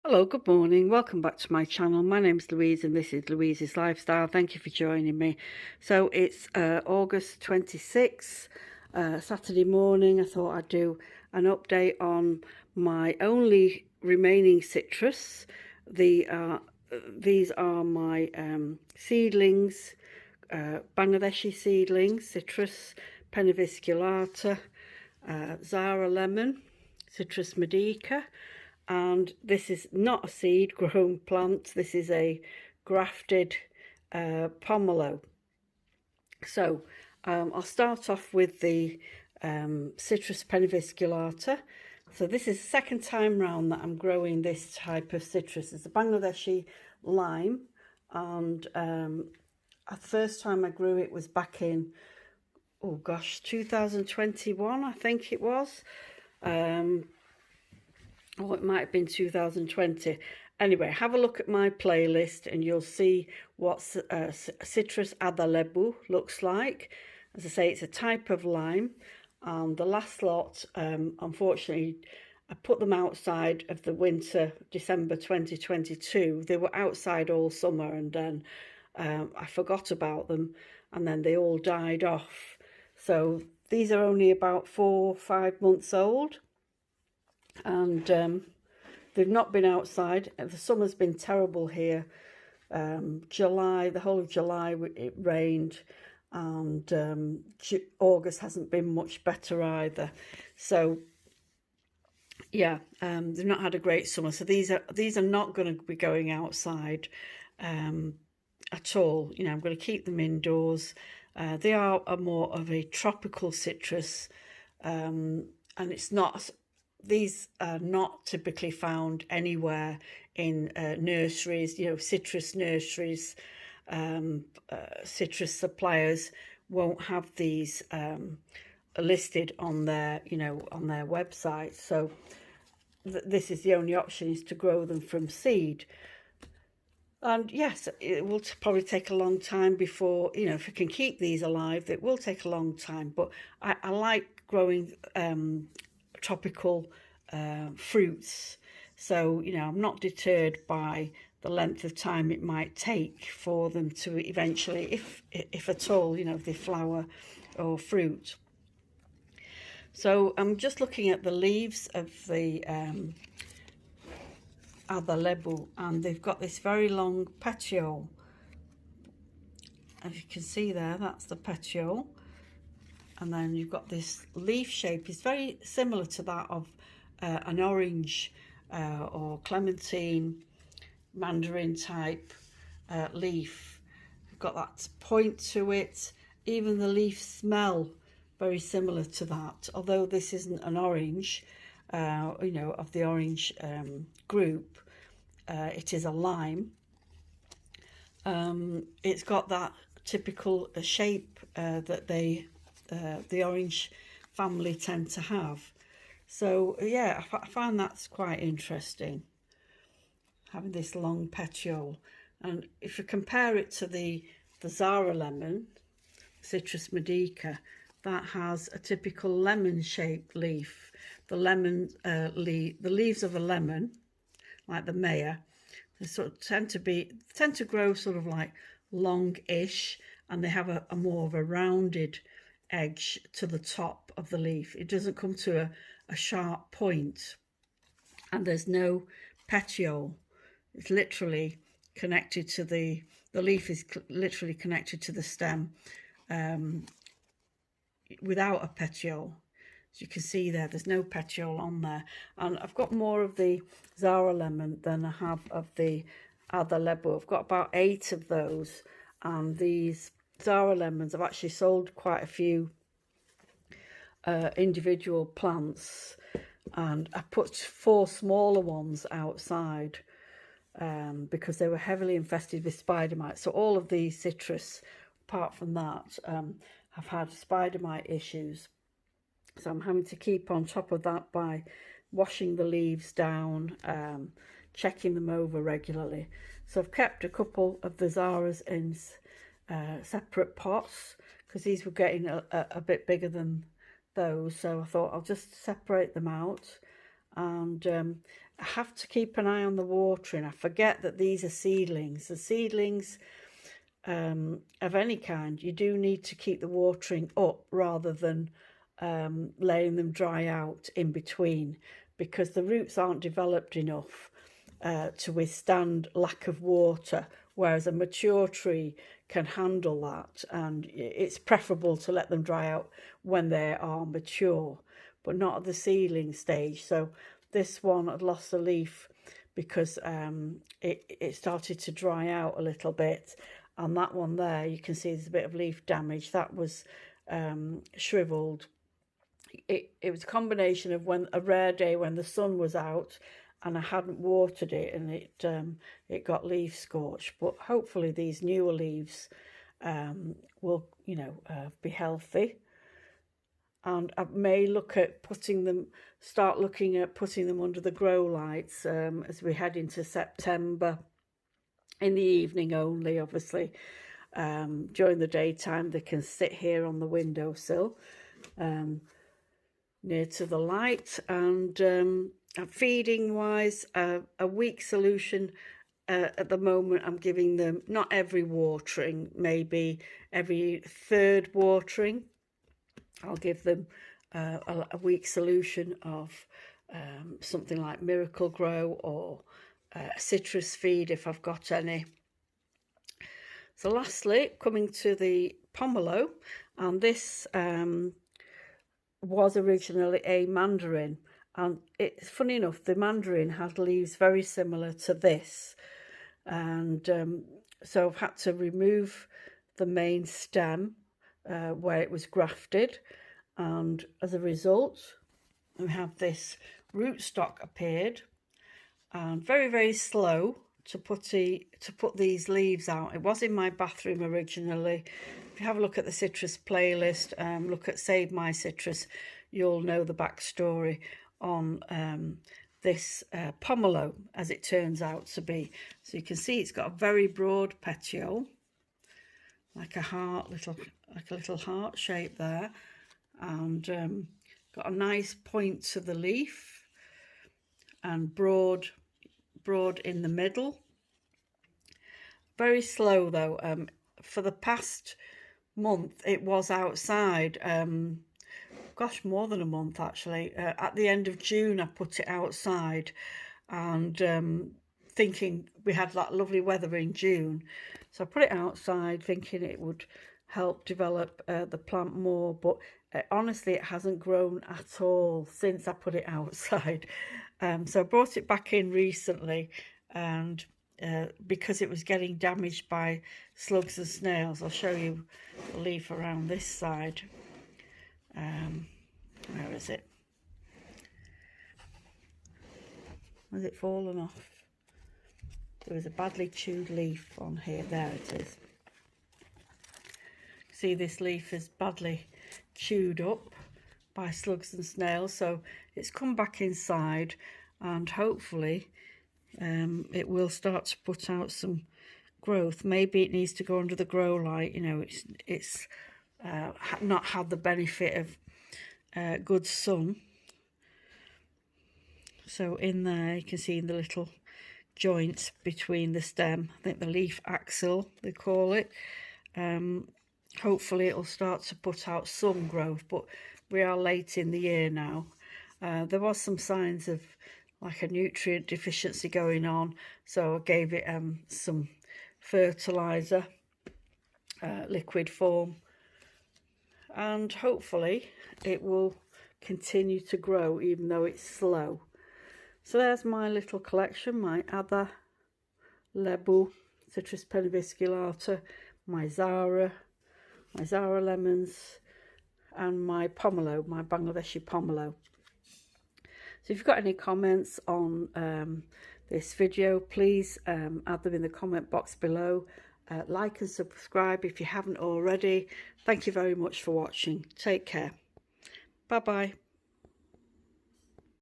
Hello, good morning. Welcome back to my channel. My name's Louise and this is Louise's Lifestyle. Thank you for joining me. So it's August 26th, Saturday morning. I thought I'd do an update on my only remaining citrus. These are my seedlings, Bangladeshi seedlings, citrus, Pennivesiculata, Zaara lemon, citrus medica. And this is not a seed grown plant, this is a grafted pomelo. So I'll start off with the citrus Pennivesiculata. So this is the second time round that I'm growing this type of citrus. It's a Bangladeshi lime, and the first time I grew it was back in, oh gosh, 2021 I think it was. Or it might have been 2020. Anyway, have a look at my playlist and you'll see what citrus Adda lebu looks like. As I say, it's a type of lime. And the last lot, unfortunately, I put them outside of the winter, December 2022. They were outside all summer, and then I forgot about them, and then they all died off. So these are only about 4 or 5 months old. And they've not been outside. The summer's been terrible here. July, the whole of July it rained, and August hasn't been much better either. So yeah, they've not had a great summer. So these are not going to be going outside at all. You know, I'm going to keep them indoors. They are more of a tropical citrus, and it's not. These are not typically found anywhere in nurseries, you know, citrus nurseries. Citrus suppliers won't have these listed on their, you know, on their website. So this is the only option, is to grow them from seed. And yes, it will probably take a long time before, you know, if we can keep these alive, it will take a long time. But I like growing tropical fruits, so you know, I'm not deterred by the length of time it might take for them to eventually, if at all, you know, if they flower or fruit. So I'm just looking at the leaves of the Adda lebu, and they've got this very long petiole. As you can see there, that's the petiole. And then you've got this leaf shape. It's very similar to that of an orange or clementine, mandarin type leaf. You've got that point to it. Even the leaf smell very similar to that. Although this isn't an orange, you know, of the orange group, it is a lime. It's got that typical shape that the orange family tend to have. So yeah, I find that's quite interesting, having this long petiole. And if you compare it to the Zaara lemon, citrus medica, that has a typical lemon shaped leaf. The lemon the leaves of a lemon, like the maya, they sort of tend to grow sort of like long-ish, and they have a more of a rounded edge to the top of the leaf. It doesn't come to a sharp point, and there's no petiole. It's literally connected to the leaf is literally connected to the stem without a petiole. As you can see there, there's no petiole on there. And I've got more of the Zaara lemon than I have of the Adda lebu. I've got about 8 of those, and these Zaara lemons, I've actually sold quite a few individual plants, and I put 4 smaller ones outside because they were heavily infested with spider mites. So all of these citrus, apart from that, have had spider mite issues. So I'm having to keep on top of that by washing the leaves down, checking them over regularly. So I've kept a couple of the Zaaras in separate pots because these were getting a bit bigger than those. So I thought I'll just separate them out. And I have to keep an eye on the watering. I forget that these are seedlings. The seedlings of any kind, you do need to keep the watering up rather than letting them dry out in between, because the roots aren't developed enough to withstand lack of water, whereas a mature tree can handle that, and it's preferable to let them dry out when they are mature, but not at the seedling stage. So this one had lost a leaf because it started to dry out a little bit, and that one there, you can see there's a bit of leaf damage. That was shriveled. It was a combination of when a rare day when the sun was out and I hadn't watered it, and it got leaf scorched. But hopefully these newer leaves will, you know, be healthy. And I may look at start looking at putting them under the grow lights as we head into September. In the evening only, obviously. During the daytime, they can sit here on the windowsill, near to the light. And feeding wise, a week solution. At the moment, I'm giving them not every watering, maybe every third watering. I'll give them a week solution of something like Miracle Grow or citrus feed if I've got any. So lastly, coming to the pomelo, and this was originally a mandarin, and it's funny enough, the mandarin had leaves very similar to this, and so I've had to remove the main stem where it was grafted, and as a result we have this rootstock appeared, and very, very slow to put these leaves out. It was in my bathroom originally. If you have a look at the citrus playlist, look at Save My Citrus, you'll know the backstory on this pomelo, as it turns out to be. So you can see it's got a very broad petiole, like a heart, like a little heart shape there, and got a nice point to the leaf, and broad in the middle. Very slow though. For the past month it was outside, gosh, more than a month actually. At the end of June I put it outside, and thinking we had that lovely weather in June, so I put it outside thinking it would help develop the plant more, but honestly it hasn't grown at all since I put it outside. So I brought it back in recently, and because it was getting damaged by slugs and snails. I'll show you the leaf around this side. Where is it? Has it fallen off? There was a badly chewed leaf on here. There it is. See, this leaf is badly chewed up by slugs and snails, so it's come back inside, and hopefully it will start to put out some growth. Maybe it needs to go under the grow light. You know, it's not had the benefit of good sun. So in there you can see in the little joints between the stem, I think the leaf axil they call it, hopefully it'll start to put out some growth, but we are late in the year now. There was some signs of like a nutrient deficiency going on, so I gave it some fertilizer, liquid form, and hopefully it will continue to grow even though it's slow. So there's my little collection, my Adda, lebu, citrus Pennivesiculata, my Zaara lemons, and my pomelo, my Bangladeshi pomelo. So if you've got any comments on this video, please add them in the comment box below. Like and subscribe if you haven't already. Thank you very much for watching. Take care. Bye bye.